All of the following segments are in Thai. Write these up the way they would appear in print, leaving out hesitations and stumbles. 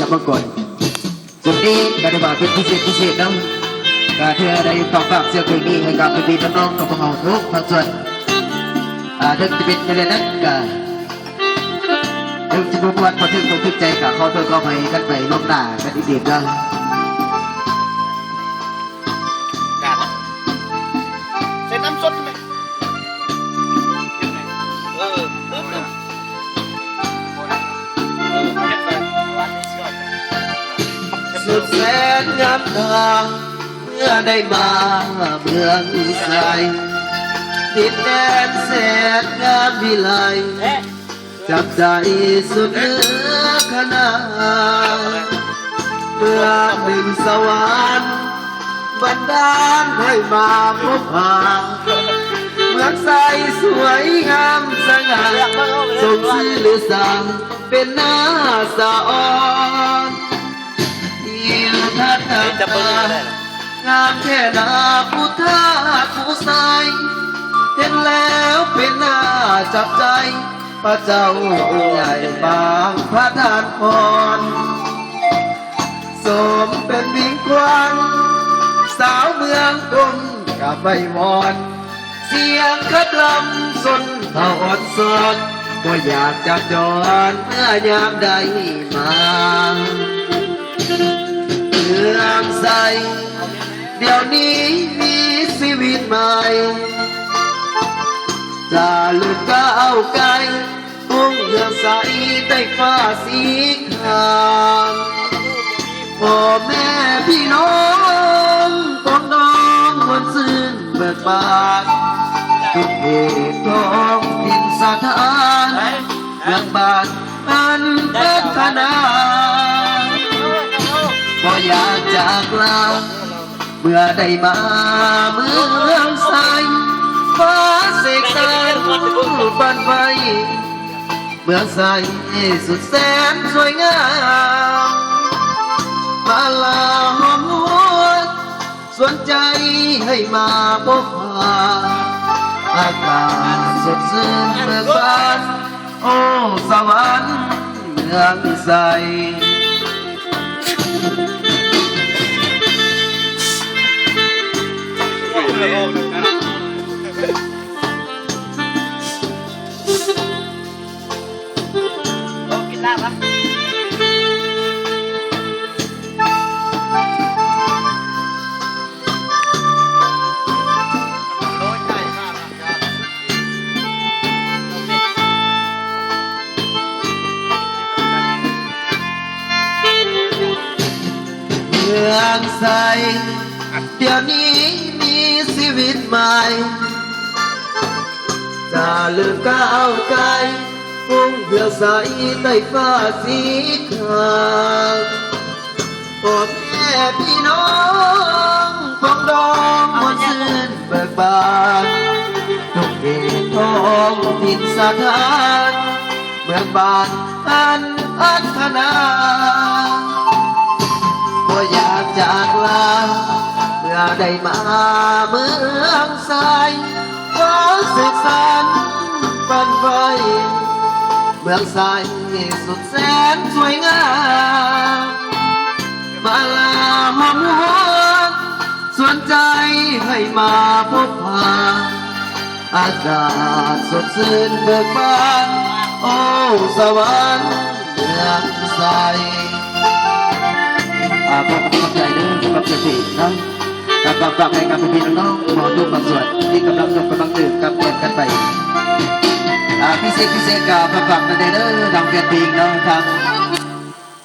กับปรากฏจุดนี้ก็ได้บอกเป็นพิเศษนะการที่ได้ฝากเสียงเพลงนี้ให้กับพี่น้องกับพวกเราทุกภาคส่วนถึงจะเป็นอะไรนั้นก็ถึงจะบุกวันพอถึงต้องใจกับเขาตัวก็ไปกันไปลงหน้ากันดีๆนะใส่น้ำสดไหมสุดแสนงามตาเมื่อได้มาเมืองไทยดินแดนแสนงามวิไลจับใจสุดเหนือขนาเมื่อหนึ่งสวรรค์บันดาลให้มาพบหาเมืองใสสวยงามสง่าสมชื่อหรือสั่งเป็นหน้าสะออนที่ทัดตางามแค่นาผู้ท่าผู้ใสเห็นแล้วเป็นหน้าจับใจพระเจ้าองค์ใหญ่บางพระทานพรสมเป็นมิ่งควันสาวเมืองกรุงกับใบมอนเสียงคัดลำสนเท่าอ่อนสอนก็อยากจะจรเมื่อยามใดมาเมืองใสเดี๋ยวนี้มีชีวิตใหม่จะลืมก้าวไกลกุ้งเมืองใสใต้ฟ้าสีขาวพ่อแม่พี่น้องปองน้องวันซื่นเบิกบานทุกเหตุท้องถิ่นสถานเมืองบ้านอันพัฒนาก็อยากจากลาเมื่อได้มาเมืองใสฟ้าเสกสรรบันไฟเมืองใสสุดแสนสวยงามมาลาหอมหวนสนใจให้มาพบหาอากาศสดชื่นเบิกบานโอ้สวรรค์เมืองใสกินน้ำปะเมืองใสเดี๋ยวนี้มีชีวิตใหม่จะลืมก้าวไกลกุ้งเมืองใสใต้ฟ้าสีขาวพ่อแม่พี่น้องปองดองมันชื่นเบิกบานทุกเหตุท้องถิ่นสถานเมืองบ้านอันพัฒนาก็อยากจากลาเมื่อได้มาเมืองใสฟ้าเสกสรรบันไฟเมืองใสสุดแสนสวยงามมาลาหอมหวนสนใจให้มาพบหาอากาศสดชื่นเบิกบานโอ้สวรรค์เมืองใสผมขอบใจนะสำหรับเสียงเพลงนะกับฝากให้กับพี่น้องหมอทุกบางส่วนที่กำลังตื่นกับเปลี่ยนกันไปพิเศษกับฝากกันได้เลยทางแฟนเพลงนะทาง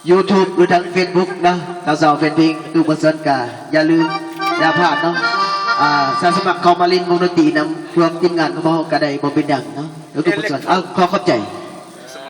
YouTube หรือทาง Facebook นะทางสาวแฟนเพลงดูบนเซิร์ชกันอย่าลืมอย่าพลาดเนาะสมัครเข้ามาเล่นวงดนตรีนำรวมทีมงานของเราก็ได้บ่เป็นอย่างเนาะแล้วทุกคนส่วนขอขอบใจ